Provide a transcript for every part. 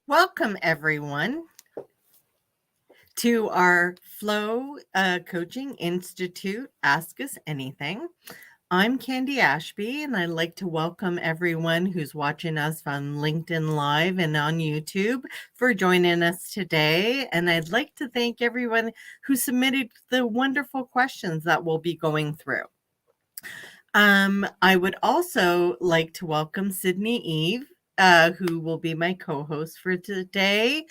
Welcome, everyone, to our Flow Coaching Institute Ask Us Anything. I'm Candy Ashby, and I'd like to welcome everyone who's watching us on LinkedIn Live and on YouTube for joining us today. And I'd like to thank everyone who submitted the wonderful questions that we'll be going through. I would also like to welcome Sydney Eve, who will be my co-host for today.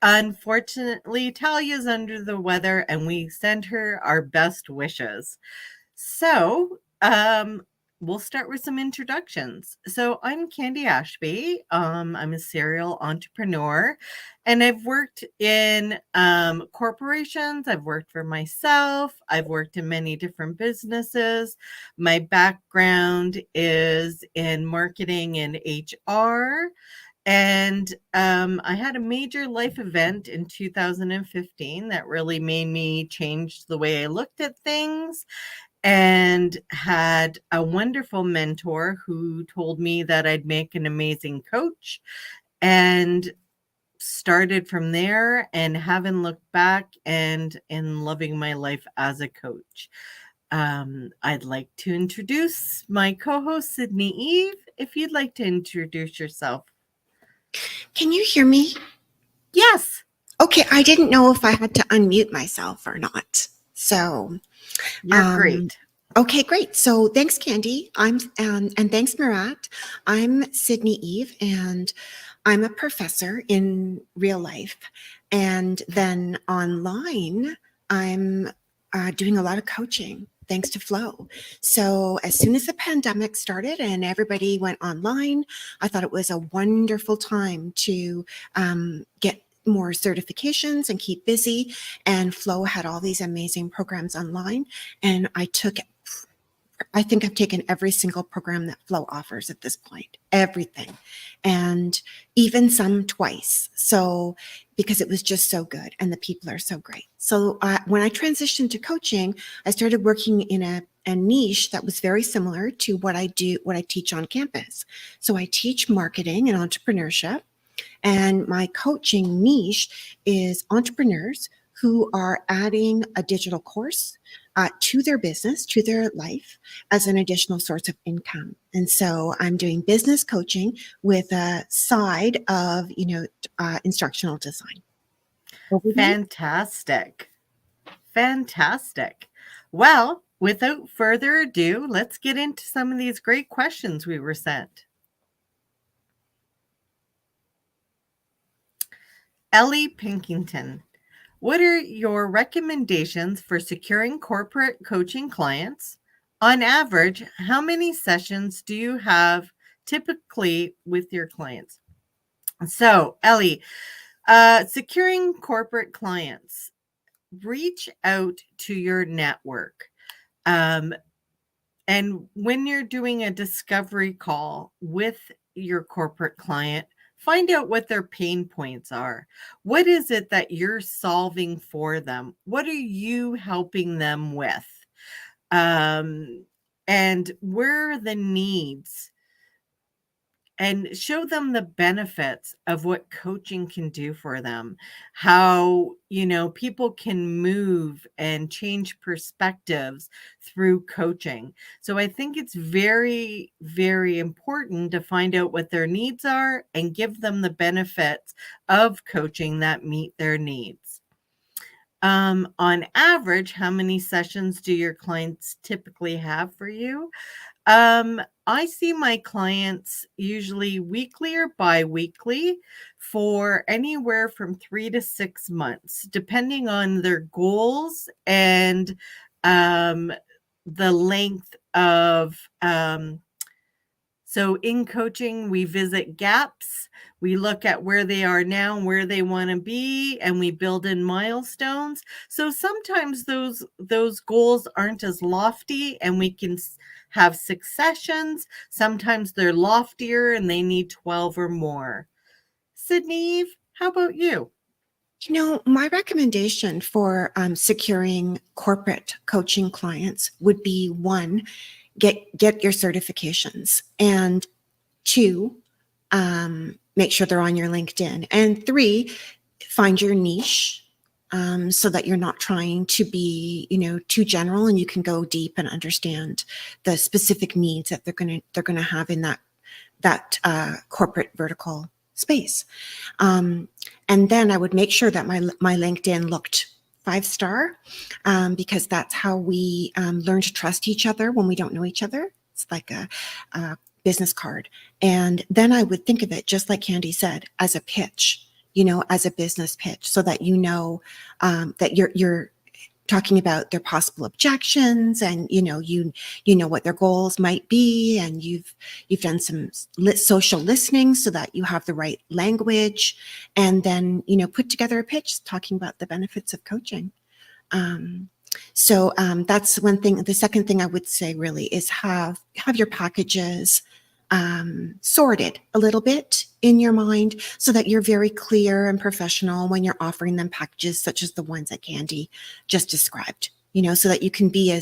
Unfortunately, Talia's under the weather, and we send her our best wishes. So, we'll start with some introductions. So I'm Candy Ashby. I'm a serial entrepreneur, and I've worked in corporations. I've worked for myself. I've worked in many different businesses. My background is in marketing and HR. And I had a major life event in 2015 that really made me change the way I looked at things. and had a wonderful mentor who told me that I'd make an amazing coach, and started from there and haven't looked back, and in loving my life as a coach. I'd like to introduce my co-host, Sydney Eve, if you'd like to introduce yourself. Can you hear me? Yes. Okay, I didn't know if I had to unmute myself or not. So, You're great. Okay, great. So thanks, Candy. And thanks, Murat. I'm Sydney Eve, and I'm a professor in real life. And then online, I'm doing a lot of coaching thanks to Flow. So as soon as the pandemic started and everybody went online, I thought it was a wonderful time to get more certifications and keep busy. And Flow had all these amazing programs online. And I think I've taken every single program that Flow offers at this point, everything, and even some twice. So, because it was just so good and the people are so great. So, when I transitioned to coaching, I started working in a niche that was very similar to what I teach on campus. So, I teach marketing and entrepreneurship, and my coaching niche is entrepreneurs who are adding a digital course to their business, to their life, as an additional source of income. And so I'm doing business coaching with a side of, instructional design. Fantastic. Fantastic. Well, without further ado, let's get into some of these great questions we were sent. Ellie Pilkington, what are your recommendations for securing corporate coaching clients? On average, how many sessions do you have typically with your clients? So, Ellie, securing corporate clients, reach out to your network. And when you're doing a discovery call with your corporate client, find out what their pain points are. What is it that you're solving for them? What are you helping them with? And where are the needs? And show them the benefits of what coaching can do for them, how people can move and change perspectives through coaching. So I think it's very, very important to find out what their needs are and give them the benefits of coaching that meet their needs. On average, how many sessions do your clients typically have for you? I see my clients usually weekly or bi-weekly for anywhere from 3 to 6 months, depending on their goals and the length of so in coaching, we visit gaps. We look at where they are now and where they want to be, and we build in milestones. So sometimes those goals aren't as lofty, and we can have successions. Sometimes they're loftier, and they need 12 or more. Sydney, how about you? My recommendation for securing corporate coaching clients would be, one, get your certifications, and two, make sure they're on your LinkedIn, and three, find your niche, so that you're not trying to be, too general, and you can go deep and understand the specific needs that they're gonna have in that corporate vertical space. And then I would make sure that my LinkedIn looked 5-star, because that's how we learn to trust each other when we don't know each other. It's like a business card. And then I would think of it, just like Candy said, as a pitch, as a business pitch, so that that you're talking about their possible objections, and you know what their goals might be, and you've done some social listening so that you have the right language, and then put together a pitch talking about the benefits of coaching. So that's one thing. The second thing I would say really is have your packages sorted a little bit in your mind, so that you're very clear and professional when you're offering them packages such as the ones that Candy just described. so that you can be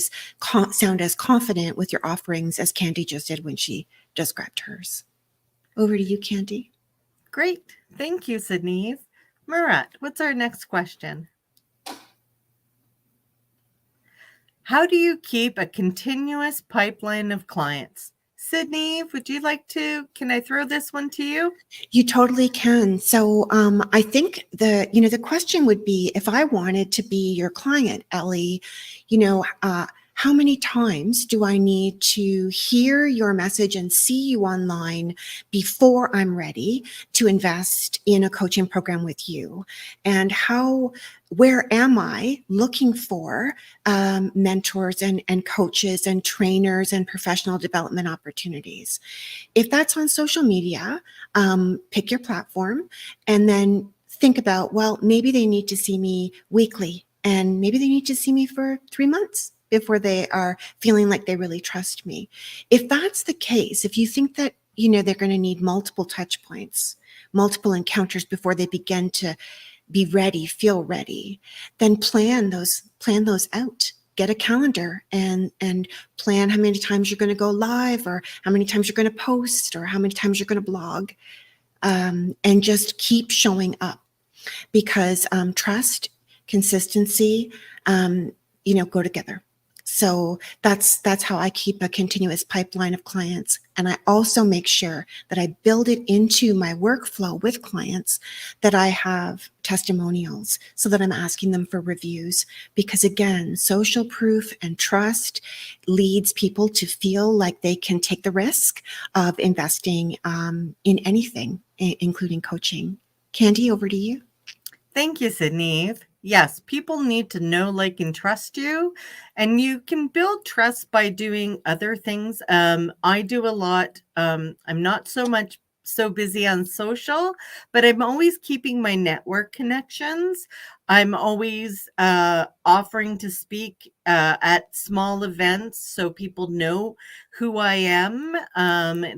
sound as confident with your offerings as Candy just did when she described hers. Over to you, Candy. Great. Thank you, Sydney. Murat, what's our next question? How do you keep a continuous pipeline of clients? Sydney, can I throw this one to you? You totally can. So I think the question would be, if I wanted to be your client, Ellie, how many times do I need to hear your message and see you online before I'm ready to invest in a coaching program with you? And where am I looking for mentors and coaches and trainers and professional development opportunities? If that's on social media, pick your platform and then think about, well, maybe they need to see me weekly and maybe they need to see me for 3 months before they are feeling like they really trust me. If that's the case, if you think that, they're going to need multiple touch points, multiple encounters before they begin to be ready, feel ready, then plan those out. Get a calendar and plan how many times you're going to go live, or how many times you're going to post, or how many times you're going to blog, and just keep showing up, because trust, consistency, go together. So that's how I keep a continuous pipeline of clients. And I also make sure that I build it into my workflow with clients, that I have testimonials so that I'm asking them for reviews. Because again, social proof and trust leads people to feel like they can take the risk of investing in anything, including coaching. Candy, over to you. Thank you, Sydney. Yes, people need to know, like, and trust you, and you can build trust by doing other things. I do a lot. I'm not so busy on social, but I'm always keeping my network connections. I'm always offering to speak at small events so people know who I am.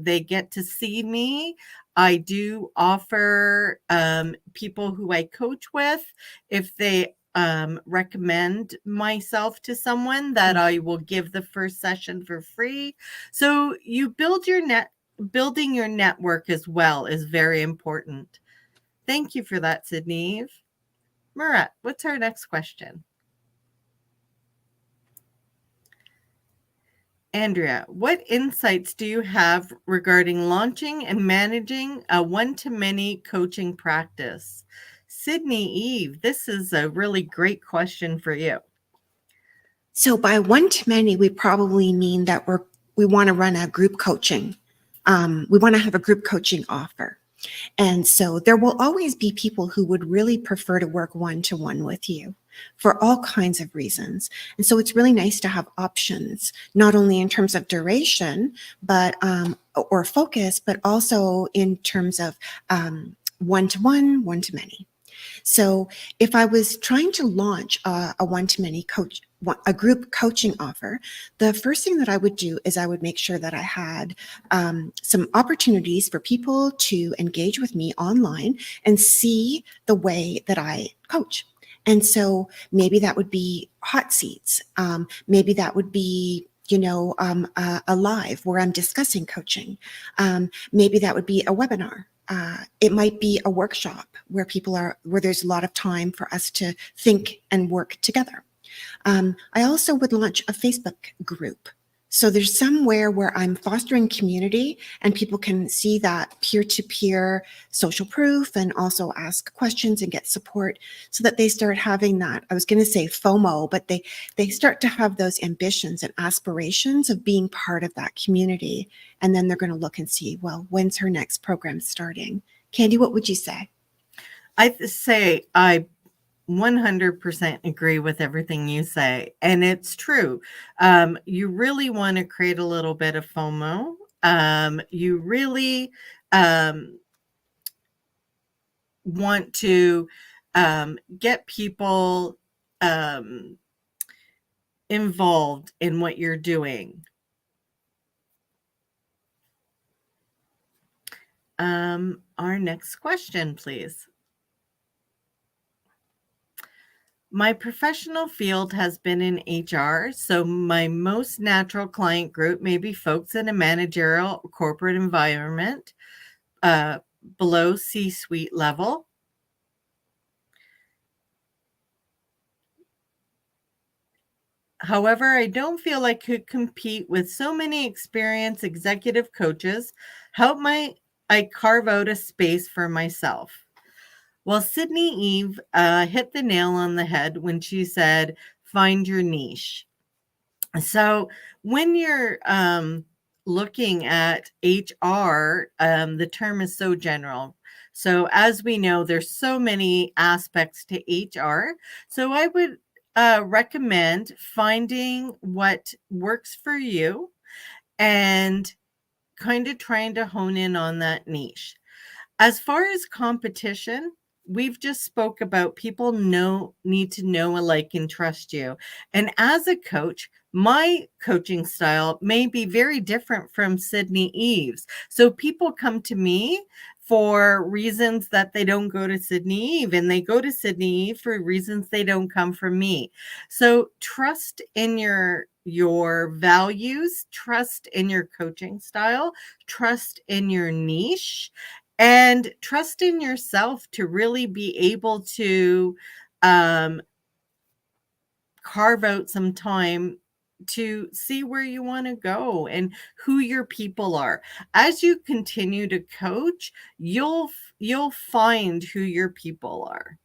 They get to see me. I do offer people who I coach with, if they recommend myself to someone, that I will give the first session for free. So building your network as well is very important. Thank you for that, Sydney. Murat, what's our next question? Andrea, what insights do you have regarding launching and managing a one-to-many coaching practice? Sydney Eve, this is a really great question for you. So by one-to-many, we probably mean that we want to run a group coaching. We want to have a group coaching offer. And so there will always be people who would really prefer to work one-to-one with you for all kinds of reasons. And so it's really nice to have options, not only in terms of duration, but or focus, but also in terms of one-to-one, one-to-many. So if I was trying to launch a one-to-many a group coaching offer, the first thing that I would do is I would make sure that I had some opportunities for people to engage with me online and see the way that I coach. And so maybe that would be hot seats. Maybe that would be a live where I'm discussing coaching. Maybe that would be a webinar. It might be a workshop where there's a lot of time for us to think and work together. I also would launch a Facebook group. So there's somewhere where I'm fostering community and people can see that peer-to-peer social proof and also ask questions and get support, so that they start having that, I was going to say FOMO, but they start to have those ambitions and aspirations of being part of that community. And then they're going to look and see, well, when's her next program starting? Candy, what would you say? I say I 100% agree with everything you say. And it's true. You really want to create a little bit of FOMO. You really want to get people involved in what you're doing. Our next question, please. My professional field has been in HR, so my most natural client group may be folks in a managerial corporate environment uh, below C-suite level. However, I don't feel I could compete with so many experienced executive coaches. I carve out a space for myself? Well, Sydney Eve hit the nail on the head when she said, find your niche. So when you're looking at HR, the term is so general. So as we know, there's so many aspects to HR. So I would recommend finding what works for you and kind of trying to hone in on that niche. As far as competition, we've just spoke about people need to know, like, and trust you. And as a coach, my coaching style may be very different from Sydney Eve's. So people come to me for reasons that they don't go to Sydney Eve, and they go to Sydney Eve for reasons they don't come from me. So trust in your values, trust in your coaching style, trust in your niche, and trust in yourself to really be able to um, carve out some time to see where you want to go and who your people are. As you continue to coach, you'll find who your people are.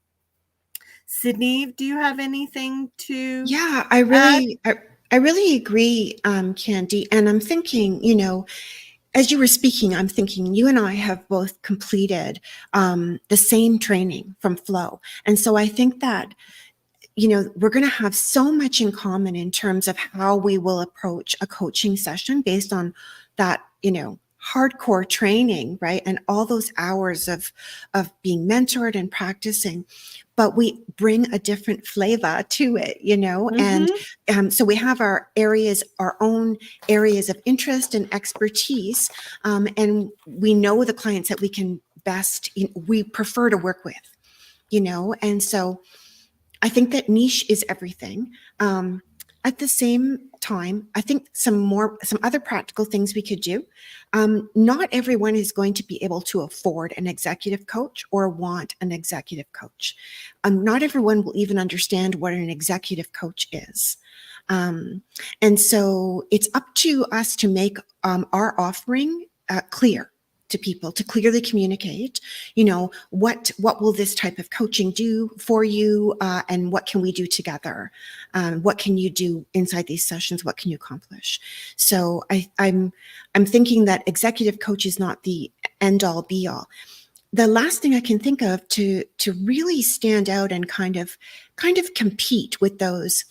Sydney, do you have anything to Yeah, I add? really, I, I really agree, Candy. And I'm thinking, as you were speaking, I'm thinking you and I have both completed the same training from Flow. And so I think that, we're going to have so much in common in terms of how we will approach a coaching session based on that, hardcore training, right? And all those hours of being mentored and practicing, but we bring a different flavor to it, and Mm-hmm. so we have our own areas of interest and expertise, and we know the clients that we can best, we prefer to work with, and so I think that niche is everything. At the same time, I think some other practical things we could do. Not everyone is going to be able to afford an executive coach or want an executive coach. Not everyone will even understand what an executive coach is. And so it's up to us to make our offering clear to people, to clearly communicate, what will this type of coaching do for you, and what can we do together? What can you do inside these sessions? What can you accomplish? So I'm thinking that executive coach is not the end all be all. The last thing I can think of to really stand out and kind of compete with those,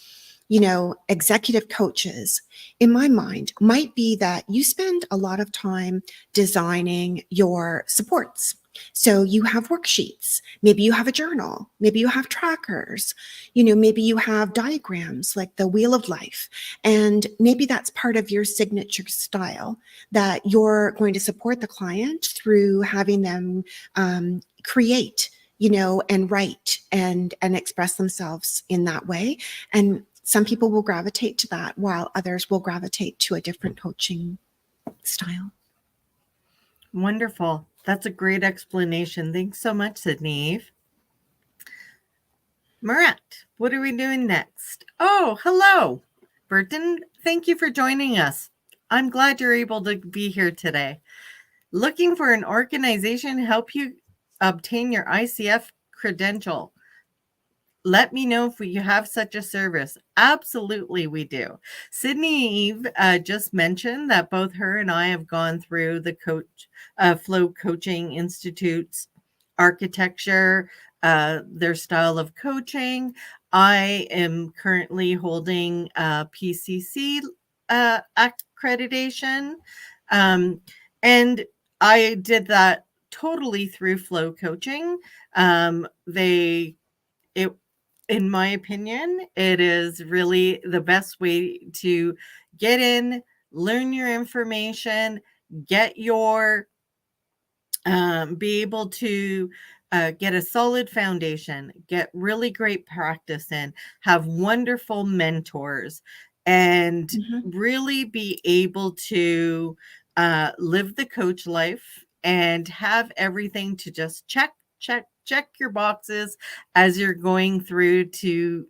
executive coaches, in my mind, might be that you spend a lot of time designing your supports. So you have worksheets, maybe you have a journal, maybe you have trackers, maybe you have diagrams like the wheel of life. And maybe that's part of your signature style that you're going to support the client through having them create, and write and express themselves in that way. And some people will gravitate to that, while others will gravitate to a different coaching style. Wonderful. That's a great explanation. Thanks so much, Sydney Eve. Marat, what are we doing next? Oh, hello. Burton, thank you for joining us. I'm glad you're able to be here today. Looking for an organization to help you obtain your ICF credential. Let me know if you have such a service. Absolutely, we do. Sydney Eve just mentioned that both her and I have gone through the Flow Coaching Institute's architecture, their style of coaching. I am currently holding PCC accreditation, um, and I did that totally through Flow Coaching. They it In my opinion, it is really the best way to get in, learn your information, get your be able to get a solid foundation, get really great practice in, have wonderful mentors, and Mhm. really be able to live the coach life and have everything to just check your boxes as you're going through to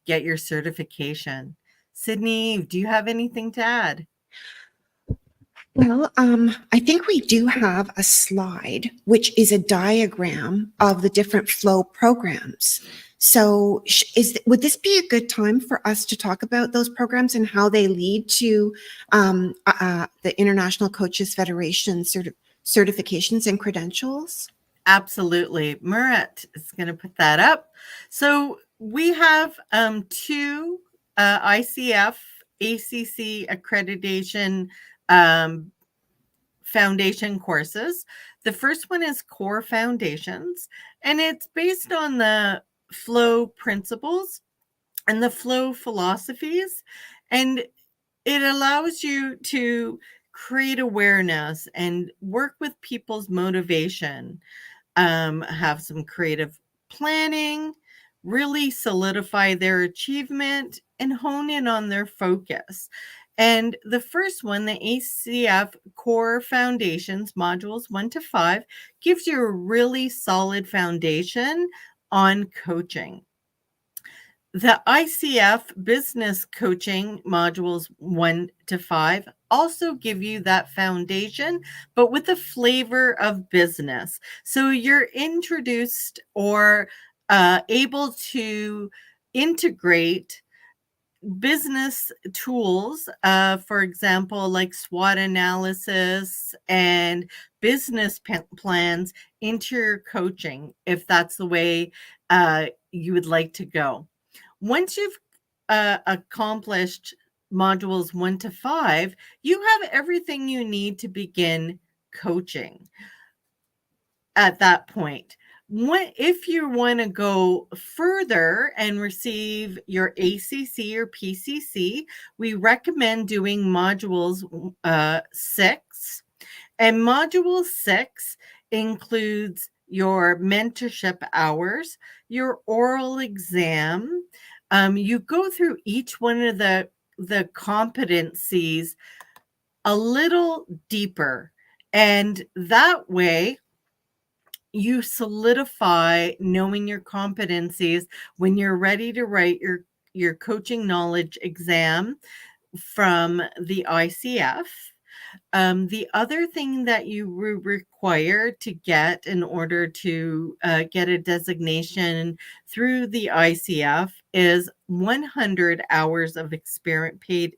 get your certification. Sydney, do you have anything to add? Well, I think we do have a slide, which is a diagram of the different flow programs. So, would this be a good time for us to talk about those programs and how they lead to the International Coaches Federation certifications and credentials? Absolutely. Murat is going to put that up. So we have two ICF ACC accreditation um, foundation courses. The first one is Core Foundations, and it's based on the flow principles and the flow philosophies. And it allows you to create awareness and work with people's motivation, have some creative planning, really solidify their achievement, and hone in on their focus. And the first one, the ACF Core Foundations, modules 1 to 5, gives you a really solid foundation on coaching. The ICF business coaching modules 1 to 5 also give you that foundation, but with a flavor of business. So you're introduced or able to integrate business tools, for example, like SWOT analysis and business plans into your coaching, if that's the way you would like to go. Once you've accomplished modules 1 to 5, you have everything you need to begin coaching at that point. If you want to go further and receive your ACC or PCC, we recommend doing modules 6. And module 6 includes your mentorship hours, your oral exam. You go through each one of the competencies a little deeper. And that way, you solidify knowing your competencies when you're ready to write your coaching knowledge exam from the ICF. The other thing that you require to get in order to get a designation through the ICF is 100 hours of paid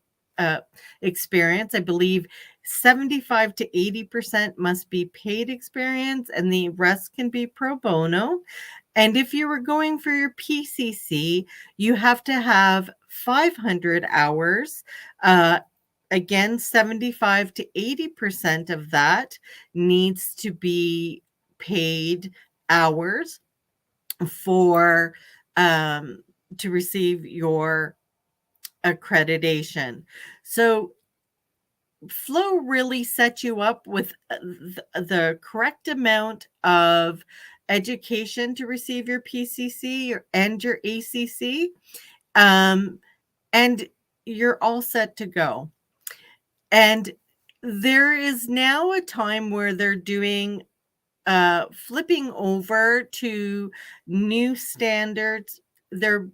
experience. I believe 75 to 80% must be paid experience, and the rest can be pro bono. And if you were going for your PCC, you have to have 500 hours. Again, 75 to 80% of that needs to be paid hours for to receive your accreditation. So flow really sets you up with the correct amount of education to receive your PCC and your ACC, and you're all set to go. And there is now a time where they're doing flipping over to new standards. They're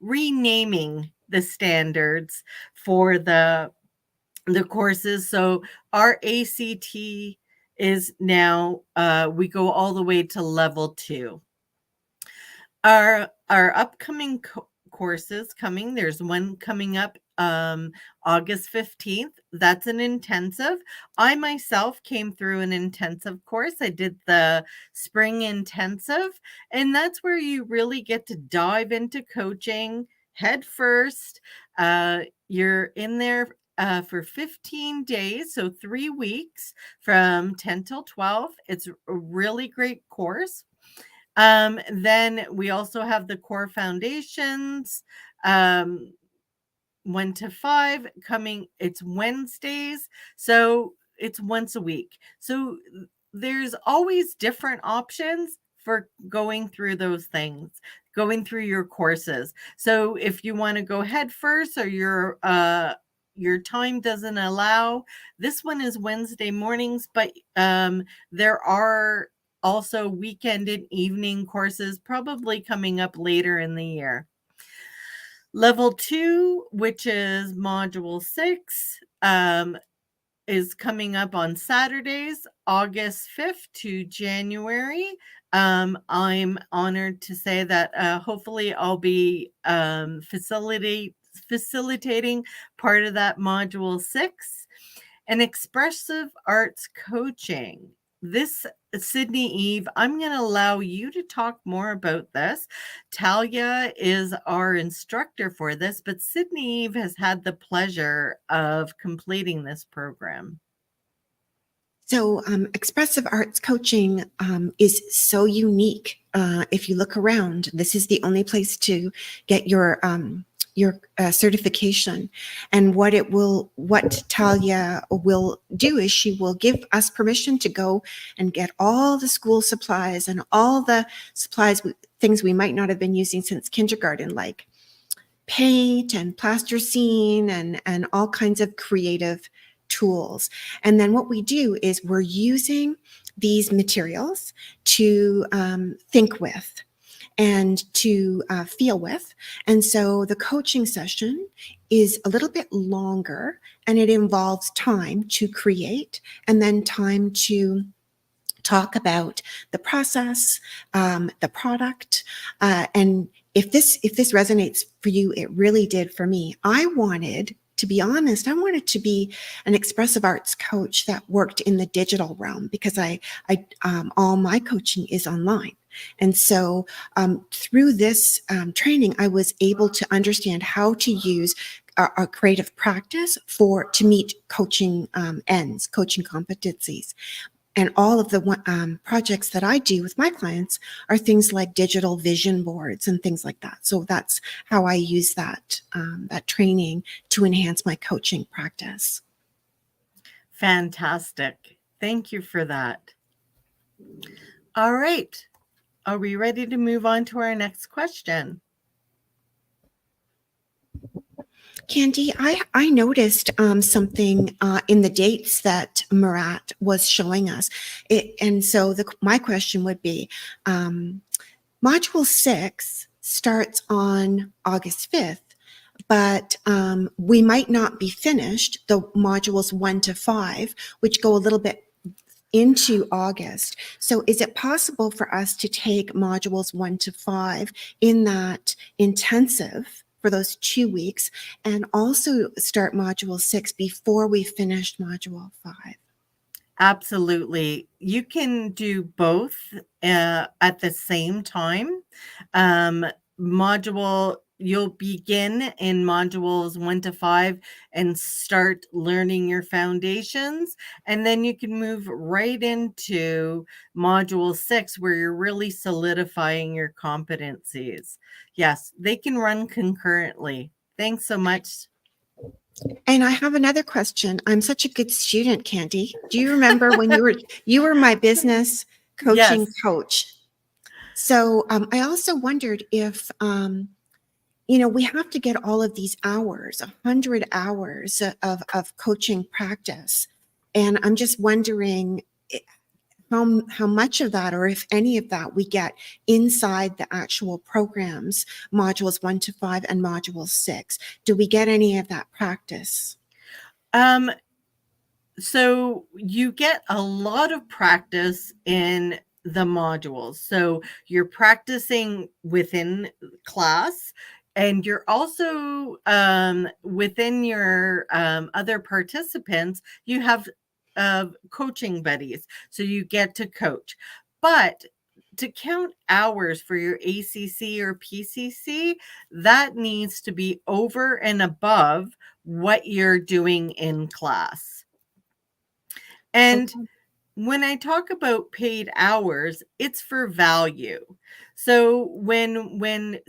renaming the standards for the courses. So our ACT is now we go all the way to level 2. Our upcoming courses coming, there's one coming up August 15th. That's an intensive. I myself came through an intensive course. I did the spring intensive, and that's where you really get to dive into coaching head first. You're in there for 15 days, so 3 weeks from 10 till 12. It's a really great course. Then we also have the core foundations, 1 to 5 coming. It's Wednesdays, so it's once a week. So there's always different options for going through those things, going through your courses. So if you want to go head first, or your time doesn't allow, this one is Wednesday mornings, but there are also weekend and evening courses probably coming up later in the year. Level 2, which is module 6, is coming up on Saturdays, August 5th to January. I'm honored to say that hopefully I'll be facilitating part of that module 6, and expressive arts coaching. This, Sydney Eve, I'm going to allow you to talk more about this. Talia is our instructor for this, but Sydney Eve has had the pleasure of completing this program. So, expressive arts coaching is so unique. If you look around, this is the only place to get your certification. And what Talia will do is she will give us permission to go and get all the school supplies and all the supplies, things we might not have been using since kindergarten, like paint and plasticine and all kinds of creative tools. And then what we do is we're using these materials to think with and to feel with. And so the coaching session is a little bit longer, and it involves time to create and then time to talk about the process, the product, and if this resonates for you, it really did for me. To be honest, I wanted to be an expressive arts coach that worked in the digital realm, because all my coaching is online. And so through this training, I was able to understand how to use our creative practice to meet coaching ends, coaching competencies. And all of the projects that I do with my clients are things like digital vision boards and things like that. So that's how I use that training to enhance my coaching practice. Fantastic. Thank you for that. All right. Are we ready to move on to our next question? Candy, I noticed something in the dates that Murat was showing us. And so my question would be, Module 6 starts on August 5th, but we might not be finished the modules 1 to 5, which go a little bit into August. So is it possible for us to take modules 1 to 5 in that intensive for those 2 weeks, and also start module 6 before we finished module 5? Absolutely. You can do both at the same time. You'll begin in modules 1 to 5 and start learning your foundations. And then you can move right into module 6, where you're really solidifying your competencies. Yes, they can run concurrently. Thanks so much. And I have another question. I'm such a good student, Candy. Do you remember when you were my business coaching Yes. coach? So I also wondered if we have to get all of these hours, 100 hours of coaching practice, and I'm just wondering how much of that, or if any of that, we get inside the actual programs, modules 1 to 5 and module 6. Do we get any of that practice? So you get a lot of practice in the modules. So you're practicing within class, and you're also within your other participants, you have coaching buddies. So you get to coach. But to count hours for your ACC or PCC, that needs to be over and above what you're doing in class. And when I talk about paid hours, it's for value. So when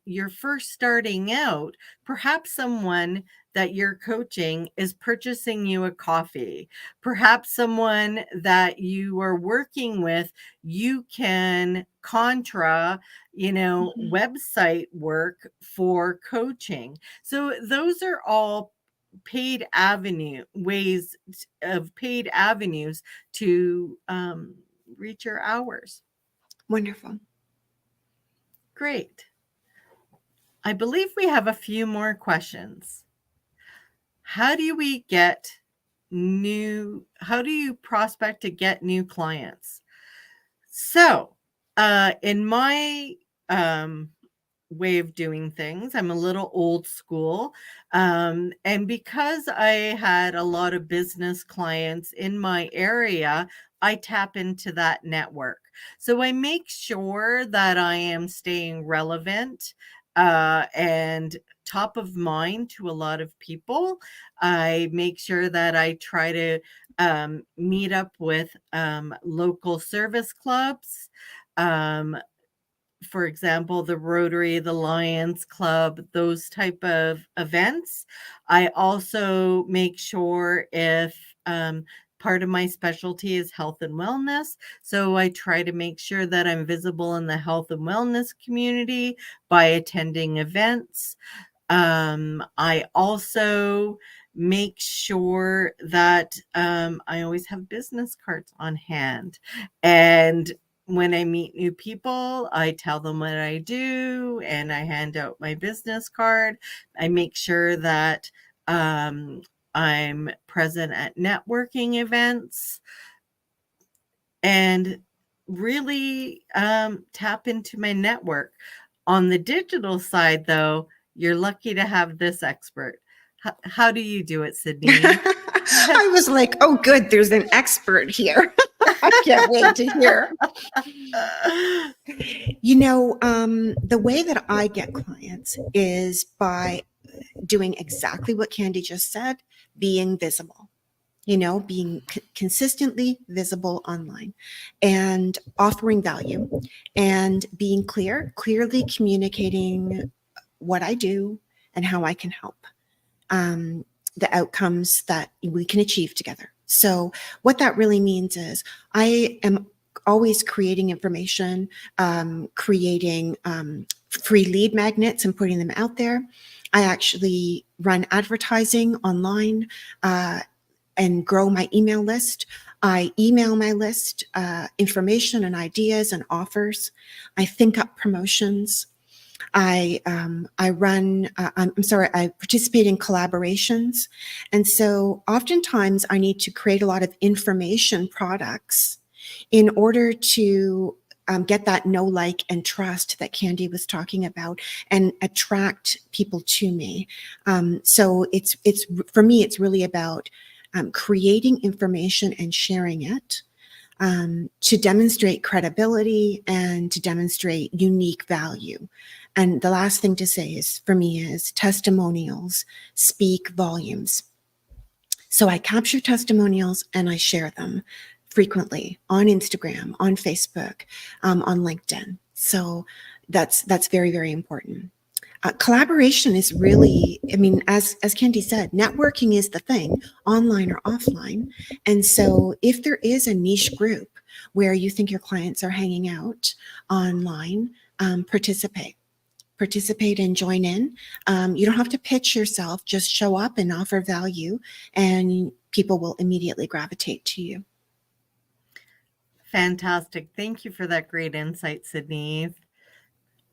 you're first starting out, perhaps someone that you're coaching is purchasing you a coffee. Perhaps someone that you are working with, you can Mhm. website work for coaching. So those are all paid avenues to reach your hours. Wonderful. Great. I believe we have a few more questions. How do you prospect to get new clients? So, in my um, way of doing things, I'm a little old school. And because I had a lot of business clients in my area, I tap into that network. So I make sure that I am staying relevant and top of mind to a lot of people. I make sure that I try to meet up with local service clubs. Um, for example, the Rotary, the Lions Club, those type of events. I also make sure if part of my specialty is health and wellness. So I try to make sure that I'm visible in the health and wellness community by attending events. I also make sure that I always have business cards on hand. And when I meet new people, I tell them what I do and I hand out my business card. I make sure that um, I'm present at networking events and really tap into my network. On the digital side, though, you're lucky to have this expert. How do you do it, Sydney? I was like, oh, good, there's an expert here. I can't wait to hear. The way that I get clients is by doing exactly what Candy just said, being visible. Being consistently visible online and offering value and being clearly communicating what I do and how I can help, um, the outcomes that we can achieve together. So, what that really means is I am always creating information, creating free lead magnets and putting them out there. I actually run advertising online. And grow my email list. I email my list information and ideas and offers. I think up promotions. I run. I'm sorry. I participate in collaborations, and so oftentimes I need to create a lot of information products in order to get that know, like, and trust that Candy was talking about, and attract people to me. So it's for me, it's really about creating information and sharing it to demonstrate credibility and to demonstrate unique value. And the last thing to say is for me is testimonials speak volumes. So I capture testimonials and I share them frequently on Instagram, on Facebook, on LinkedIn. So that's very, very important. Collaboration is really, I mean, as Candy said, networking is the thing, online or offline. And so if there is a niche group where you think your clients are hanging out online, participate and join in. You don't have to pitch yourself, just show up and offer value, and people will immediately gravitate to you. Fantastic. Thank you for that great insight, Sydney.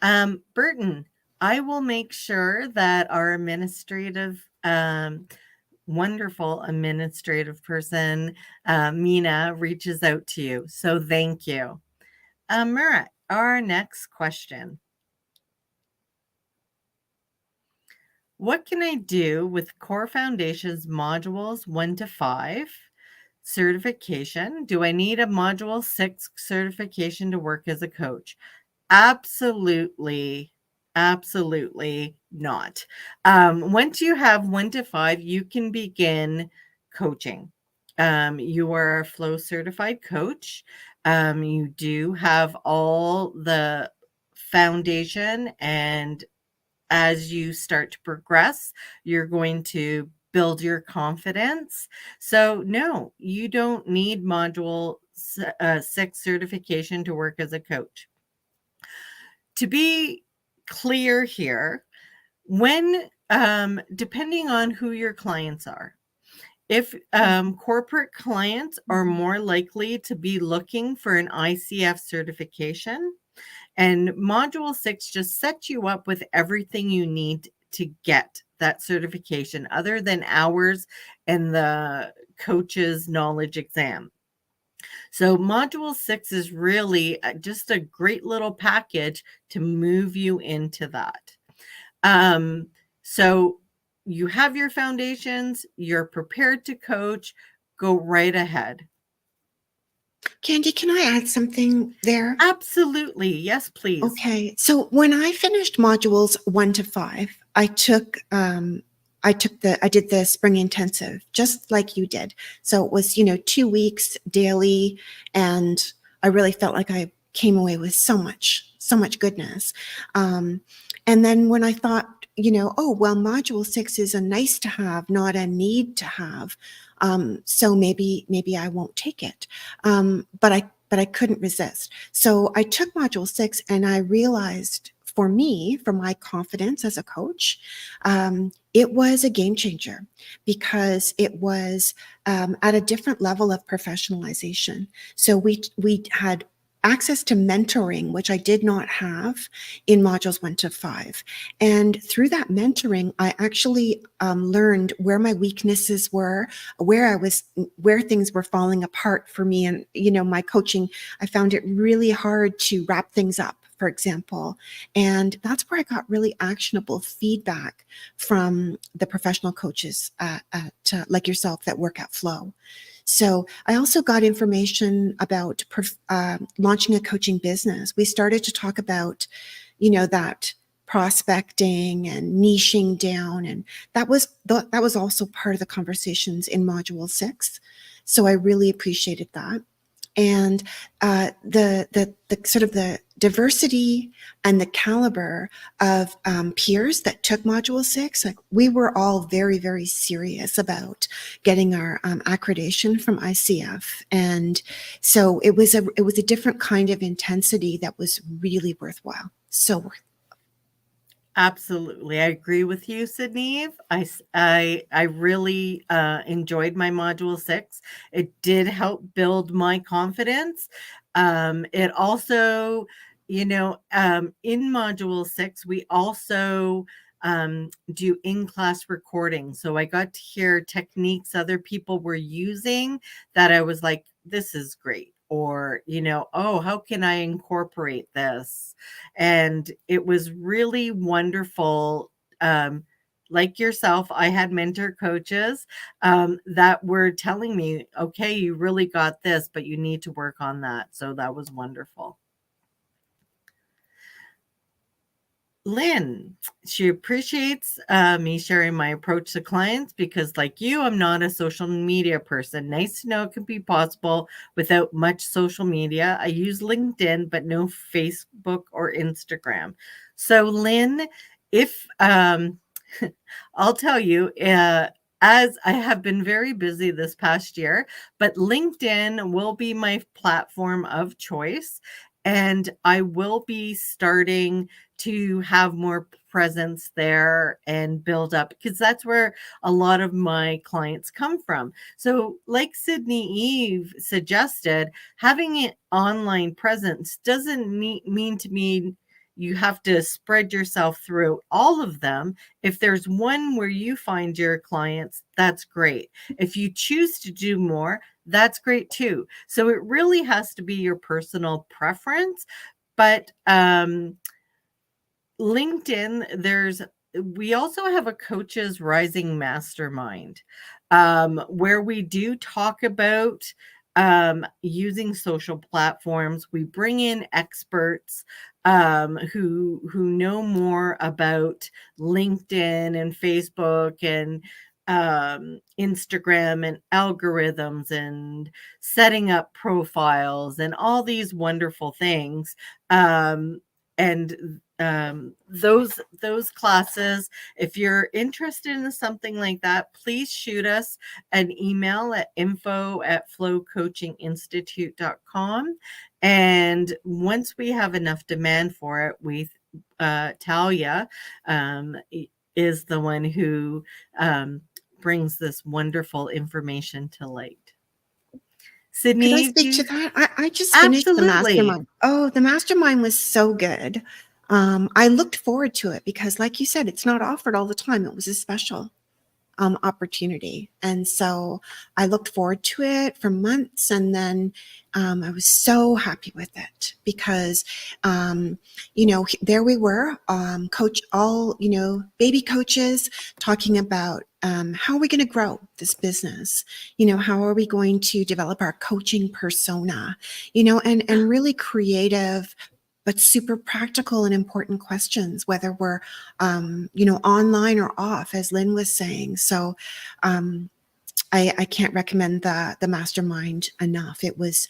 Burton, I will make sure that our wonderful administrative person, Mina, reaches out to you. So thank you. Murat, our next question. What can I do with Core Foundations modules 1 to 5 certification? Do I need a module 6 certification to work as a coach? Absolutely. Absolutely not. Once you have 1 to 5, you can begin coaching. You are a flow certified coach. You do have all the foundation, and as you start to progress, you're going to build your confidence. So, no, you don't need module 6 certification to work as a coach. To be clear here, when depending on who your clients are, if corporate clients are more likely to be looking for an ICF certification, and Module 6 just sets you up with everything you need to get that certification, other than hours and the coach's knowledge exam. So, Module 6 is really just a great little package to move you into that. Um, so, you have your foundations, you're prepared to coach, go right ahead. Candy, can I add something there? Absolutely. Yes, please. Okay, so when I finished modules 1 to 5, I did the spring intensive just like you did. So it was 2 weeks daily, and I really felt like I came away with so much goodness. And then when I thought, oh well, module 6 is a nice to have, not a need to have. So maybe I won't take it. But I couldn't resist. So I took module 6, and I realized for me, for my confidence as a coach, it was a game changer because it was at a different level of professionalization. So we had access to mentoring, which I did not have in modules 1 to 5. And through that mentoring, I actually learned where my weaknesses were, where things were falling apart for me. And, my coaching, I found it really hard to wrap things up, for example. And that's where I got really actionable feedback from the professional coaches like yourself that work at Flow. So I also got information about launching a coaching business. We started to talk about, that prospecting and niching down, and that was also part of the conversations in Module 6. So I really appreciated that. And the sort of the diversity and the caliber of peers that took module 6, like we were all very, very serious about getting our accreditation from ICF, and so it was a different kind of intensity that was really worthwhile. So worth. Absolutely. I agree with you, Sydney. I really enjoyed my module 6. It did help build my confidence. It also, in module 6, we also do in-class recording. So I got to hear techniques other people were using that I was like, this is great. Or, oh, how can I incorporate this? And it was really wonderful. Like yourself, I had mentor coaches that were telling me, okay, you really got this, but you need to work on that. So that was wonderful. Lynn, she appreciates me sharing my approach to clients because, like you, I'm not a social media person. Nice to know it can be possible without much social media. I use LinkedIn, but no Facebook or Instagram. So, Lynn, if I'll tell you, as I have been very busy this past year, but LinkedIn will be my platform of choice. And I will be starting to have more presence there and build up because that's where a lot of my clients come from. So, like Sydney Eve suggested, having an online presence doesn't mean to me you have to spread yourself through all of them. If there's one where you find your clients, that's great. If you choose to do more, that's great too. So it really has to be your personal preference. But LinkedIn, we also have a coaches rising mastermind where we do talk about using social platforms. We bring in experts who know more about LinkedIn and Facebook and Instagram and algorithms and setting up profiles and all these wonderful things. Those classes, if you're interested in something like that, please shoot us an email at info@flowcoachinginstitute.com. And once we have enough demand for it, Talia is the one who brings this wonderful information to light. Could I Sydney, speak to that? I just finished the absolutely. mastermind. Oh, the mastermind was so good. I looked forward to it because, like you said, it's not offered all the time. It was a special opportunity. And so I looked forward to it for months. And then I was so happy with it because, there we were, coach, all, baby coaches talking about how are we going to grow this business? How are we going to develop our coaching persona? And really creative but super practical and important questions, whether we're, online or off, as Lynn was saying. So I can't recommend the mastermind enough. It was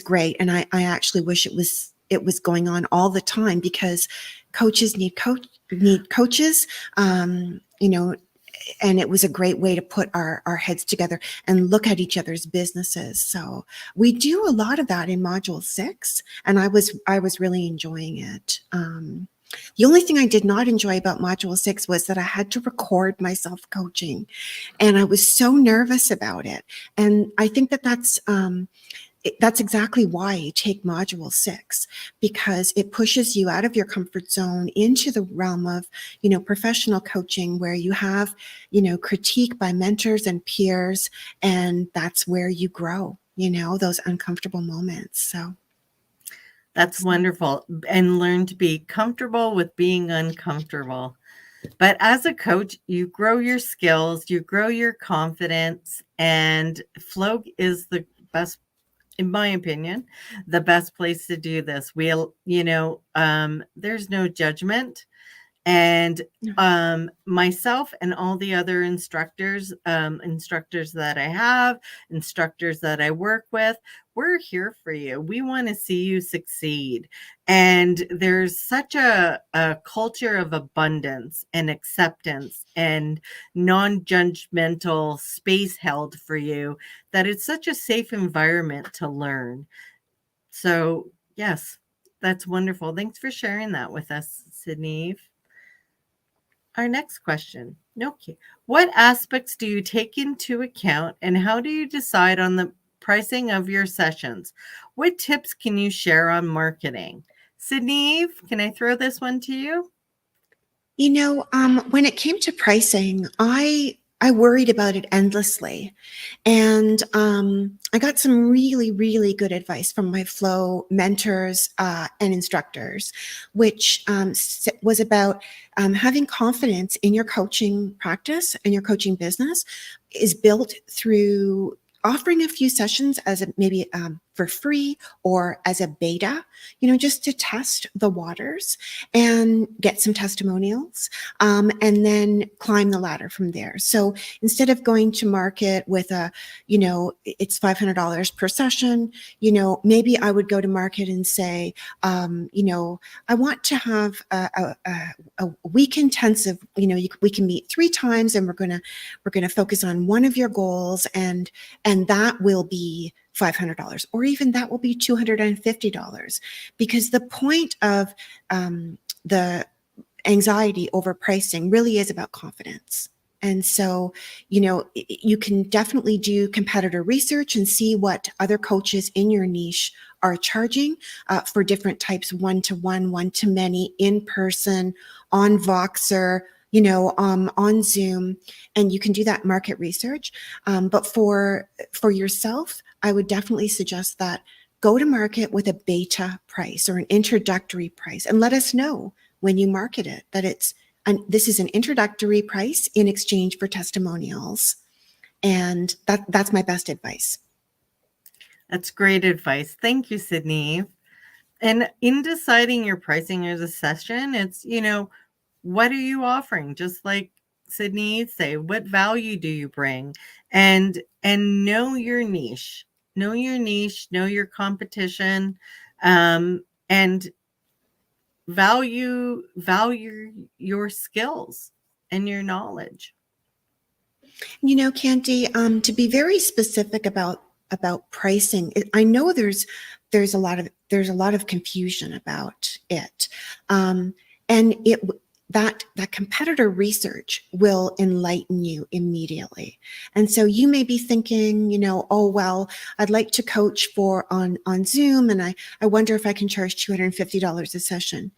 great. And I actually wish it was going on all the time because coaches need coaches, and it was a great way to put our heads together and look at each other's businesses. So we do a lot of that in module 6, and I was really enjoying it. The only thing I did not enjoy about module 6 was that I had to record myself coaching, and I was so nervous about it. And I think that's exactly why you take module 6, because it pushes you out of your comfort zone into the realm of, professional coaching, where you have, critique by mentors and peers, and that's where you grow, those uncomfortable moments. So That's wonderful. And learn to be comfortable with being uncomfortable. But as a coach, you grow your skills, you grow your confidence, and flow is the best, in my opinion, the best place to do this. There's no judgment. And myself and all the other instructors that I have, instructors that I work with, we're here for you. We want to see you succeed. And there's such a culture of abundance and acceptance and non-judgmental space held for you that it's such a safe environment to learn. So yes, that's wonderful. Thanks for sharing that with us, Sydney. Our next question. Okay. What aspects do you take into account and how do you decide on the pricing of your sessions? What tips can you share on marketing? Sydney, can I throw this one to you? When it came to pricing, I worried about it endlessly. And I got some really, really good advice from my flow mentors and instructors, which was about having confidence in your coaching practice and your coaching business is built through offering a few sessions as maybe for free or as a beta, just to test the waters and get some testimonials, and then climb the ladder from there. So instead of going to market with it's $500 per session, maybe I would go to market and say, I want to have a week intensive, we can meet 3 times and we're going to focus on one of your goals, and that will be $500, or even that will be $250, because the point of the anxiety over pricing really is about confidence. And so, you can definitely do competitor research and see what other coaches in your niche are charging for different types, one-to-one, one-to-many, in person, on Voxer, on Zoom, and you can do that market research. But for yourself, I would definitely suggest that go to market with a beta price or an introductory price, and let us know when you market it that this is an introductory price in exchange for testimonials. And that's my best advice. That's great advice. Thank you, Sydney. And in deciding your pricing as a session, it's, what are you offering? Just like Sydney, say, what value do you bring? And know your niche. Know your niche, know your competition, and value your skills and your knowledge. Candy, to be very specific about pricing, I know there's a lot of confusion about it, and that competitor research will enlighten you immediately. And so you may be thinking, oh well, I'd like to coach on Zoom, and I wonder if I can charge $250 a session.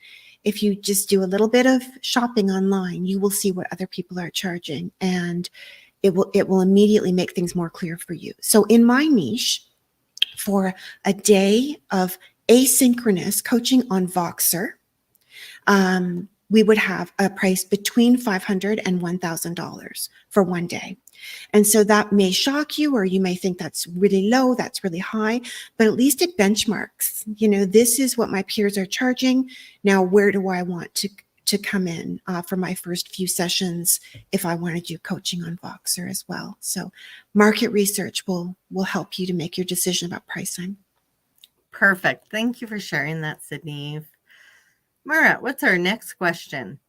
If you just do a little bit of shopping online, you will see what other people are charging, and it will immediately make things more clear for you. So in my niche, for a day of asynchronous coaching on Voxer, we would have a price between $500 and $1,000 for one day. And so that may shock you, or you may think that's really low, that's really high, but at least it benchmarks. This is what my peers are charging. Now, where do I want to come in for my first few sessions if I want to do coaching on Voxer as well? So market research will help you to make your decision about pricing. Perfect. Thank you for sharing that, Sydney. Mara, what's our next question?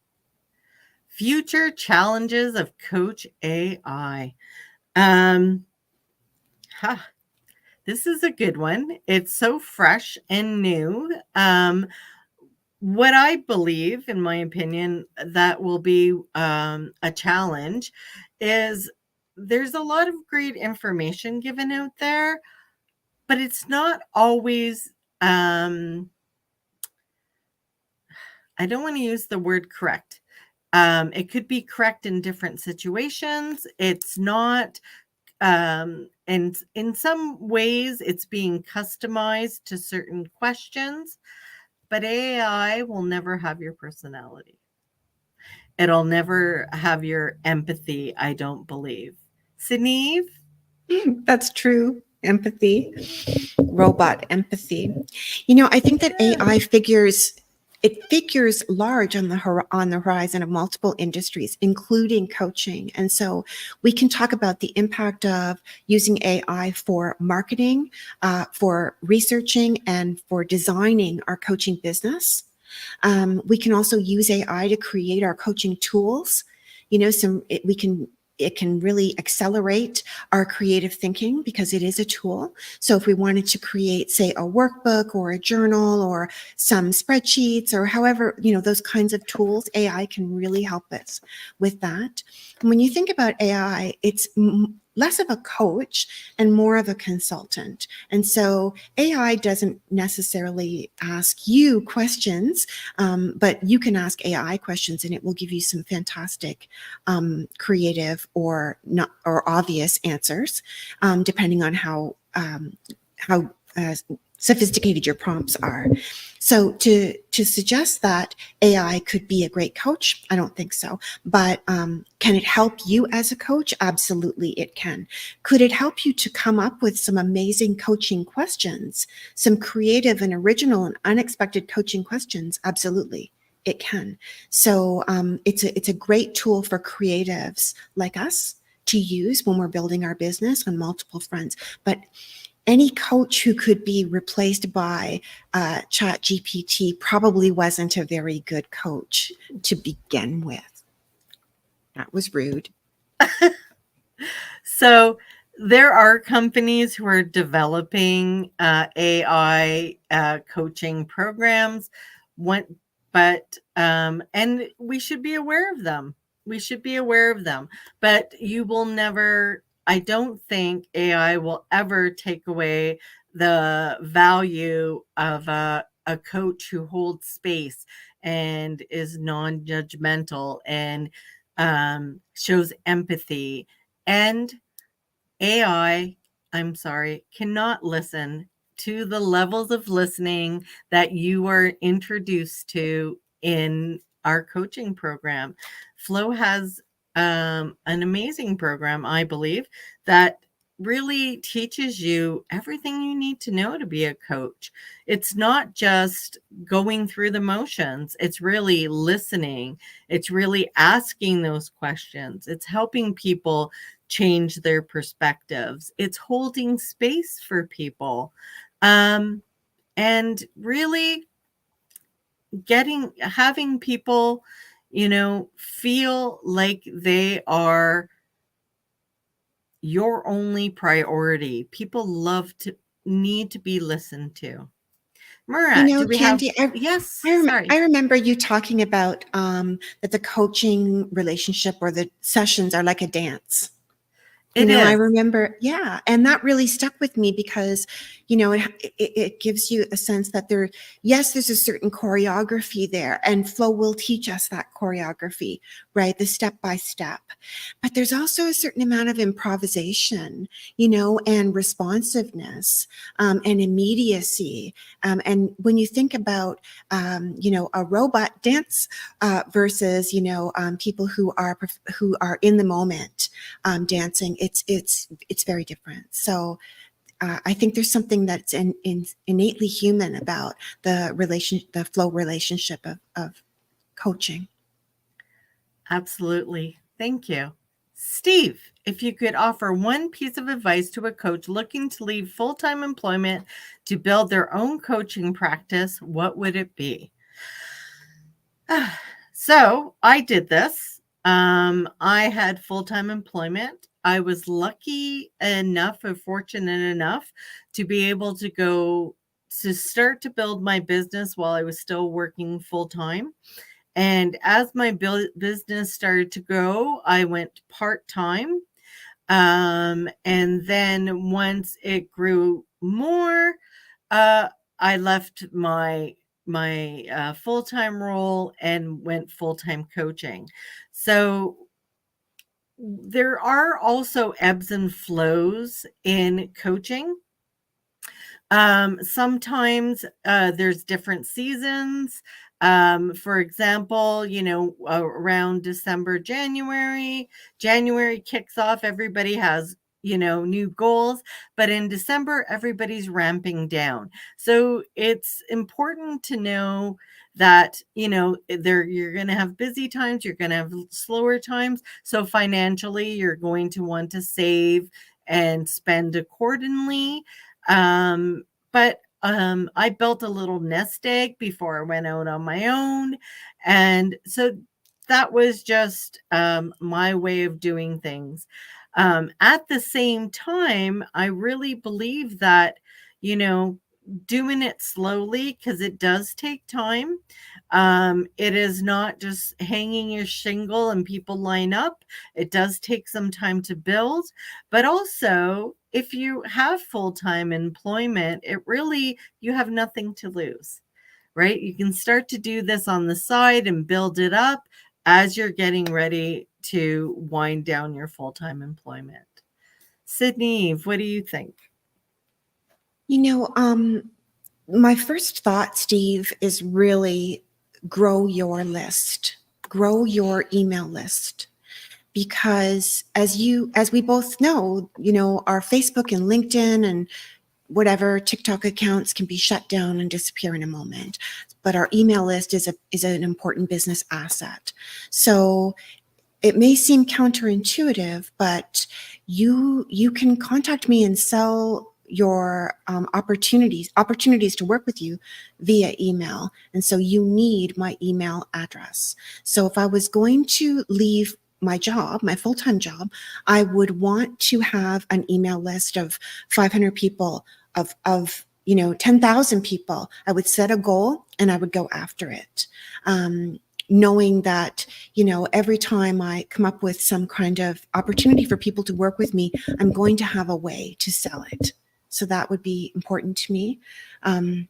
Future challenges of Coach AI. Huh, this is a good one. It's so fresh and new. What I believe, in my opinion, that will be a challenge is there's a lot of great information given out there, but it's not always, I don't want to use the word correct. It could be correct in different situations. It's not, and in some ways, it's being customized to certain questions, but AI will never have your personality. It'll never have your empathy, I don't believe. Sydney? That's true. Empathy, robot empathy. I think that AI figures large on the horizon of multiple industries, including coaching. And so we can talk about the impact of using AI for marketing, for researching, and for designing our coaching business. We can also use AI to create our coaching tools. It can really accelerate our creative thinking because it is a tool. So if we wanted to create, say, a workbook or a journal or some spreadsheets or however, those kinds of tools, AI can really help us with that. And when you think about AI, it's less of a coach and more of a consultant. And so AI doesn't necessarily ask you questions, but you can ask AI questions and it will give you some fantastic creative or not or obvious answers, depending on how sophisticated your prompts are. So to suggest that AI could be a great coach, I don't think so. But can it help you as a coach? Absolutely, it can. Could it help you to come up with some amazing coaching questions, some creative and original and unexpected coaching questions? Absolutely, it can. So it's a great tool for creatives like us to use when we're building our business on multiple fronts. But any coach who could be replaced by ChatGPT probably wasn't a very good coach to begin with. That was rude. So there are companies who are developing AI coaching programs, and we should be aware of them. We should be aware of them, but you will never. I don't think AI will ever take away the value of a coach who holds space and is non-judgmental and shows empathy. And AI, I'm sorry, cannot listen to the levels of listening that you are introduced to in our coaching program. Flow has an amazing program, I believe, that really teaches you everything you need to know to be a coach. It's not just going through the motions, it's really listening, it's really asking those questions, it's helping people change their perspectives, it's holding space for people. And really having people, feel like they are your only priority. People need to be listened to. Marat, do we have? Candy, Yes, sorry. I remember you talking about that the coaching relationship or the sessions are like a dance. It I is. remember, yeah, and that really stuck with me because, it gives you a sense that yes, there's a certain choreography there, and flow will teach us that choreography, right? The step by step. But there's also a certain amount of improvisation, and responsiveness, and immediacy. And when you think about, a robot dance versus, people who are in the moment dancing, it's very different. So I think there's something that's innately human about the flow relationship of coaching. Absolutely. Thank you. Steve, if you could offer one piece of advice to a coach looking to leave full time employment to build their own coaching practice, what would it be? So I did this. I had full time employment. I was lucky enough or fortunate enough to be able to start to build my business while I was still working full time. And as my business started to grow, I went part time. And then once it grew more, uh, I left my full time role and went full time coaching. So there are also ebbs and flows in coaching. Sometimes there's different seasons. For example, around December, January kicks off, everybody has, new goals, but in December, everybody's ramping down. So it's important to know that, you're going to have busy times, you're going to have slower times. So financially, you're going to want to save and spend accordingly. But I built a little nest egg before I went out on my own. And so that was just my way of doing things. At the same time, I really believe that, you know, doing it slowly, because it does take time. It is not just hanging your shingle and people line up. It does take some time to build. But also, if you have full-time employment, you have nothing to lose, right? You can start to do this on the side and build it up as you're getting ready to wind down your full-time employment. Sydney Eve, what do you think? You know, my first thought, Steve, is really grow your list, grow your email list. Because as we both know, our Facebook and LinkedIn and whatever TikTok accounts can be shut down and disappear in a moment. But our email list is an important business asset. So it may seem counterintuitive, but you can contact me and sell your opportunities to work with you via email. And so you need my email address. So if I was going to leave my job, my full-time job, I would want to have an email list of 500 people, of 10,000 people. I would set a goal and I would go after it. Knowing that, every time I come up with some kind of opportunity for people to work with me, I'm going to have a way to sell it. So that would be important to me. And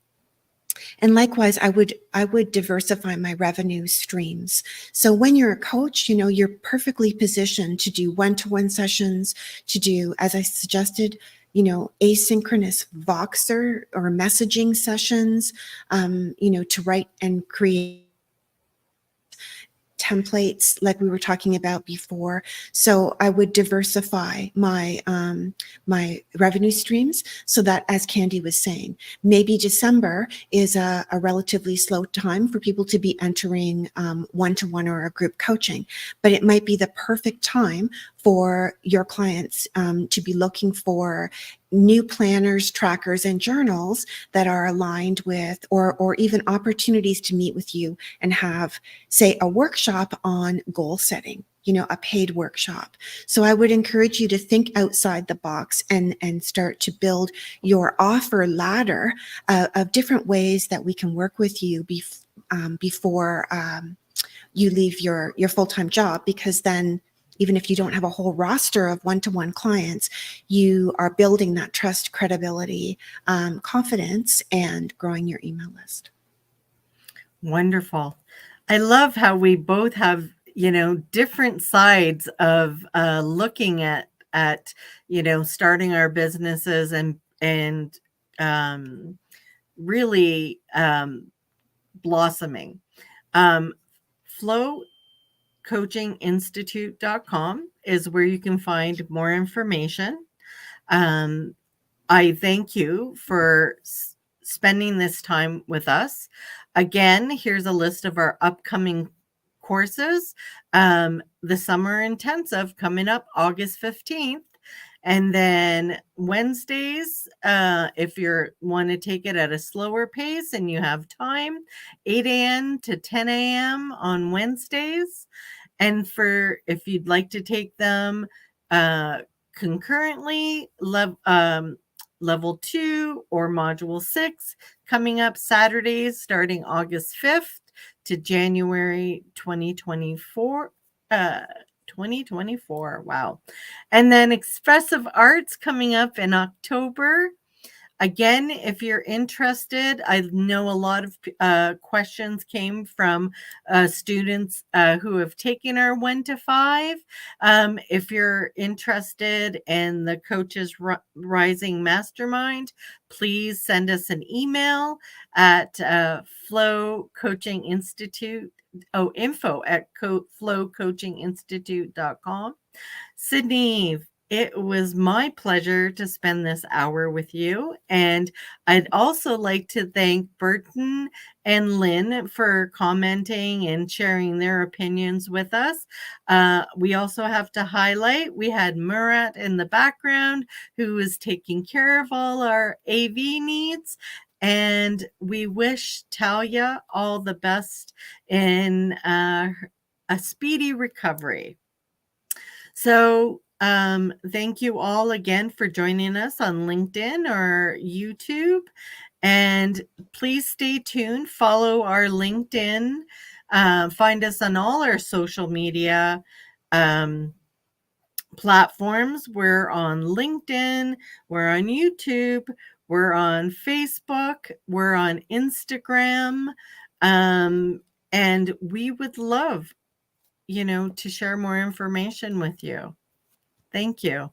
likewise, I would diversify my revenue streams. So when you're a coach, you're perfectly positioned to do one-to-one sessions, to do, as I suggested, asynchronous Voxer or messaging sessions, to write and create templates like we were talking about before. So I would diversify my my revenue streams so that, as Candy was saying, maybe December is a relatively slow time for people to be entering one-to-one or a group coaching, but it might be the perfect time for your clients to be looking for new planners, trackers, and journals that are aligned with, or even opportunities to meet with you and have, say, a workshop on goal setting, you know, a paid workshop. So I would encourage you to think outside the box and start to build your offer ladder of different ways that we can work with you before you leave your full-time job, because then even if you don't have a whole roster of one-to-one clients, you are building that trust, credibility, confidence, and growing your email list. Wonderful. I love how we both have, different sides of looking at, starting our businesses and um, really blossoming. Um, flowcoachinginstitute.com is where you can find more information. Um, I thank you for spending this time with us. Again, here's a list of our upcoming courses. The Summer Intensive coming up August 15th. And then Wednesdays, if you want to take it at a slower pace and you have time, 8 a.m. to 10 a.m. on Wednesdays. And for if you'd like to take them concurrently, level 2 or module 6 coming up Saturdays starting August 5th to January 2024. 2024. Wow. And then expressive arts coming up in October. Again, if you're interested, I know a lot of questions came from students who have taken our 1 to 5. If you're interested in the Coaches Rising Mastermind, please send us an email at Flow Coaching Institute. Info at flowcoachinginstitute.com. Sydney, it was my pleasure to spend this hour with you. And I'd also like to thank Burton and Lynn for commenting and sharing their opinions with us. We also have to highlight, we had Murat in the background who was taking care of all our AV needs. And we wish Talia all the best in a speedy recovery. So, thank you all again for joining us on LinkedIn or YouTube. And please stay tuned. Follow our LinkedIn. Find us on all our social media platforms. We're on LinkedIn. We're on YouTube. We're on Facebook. We're on Instagram. And we would love to share more information with you. Thank you.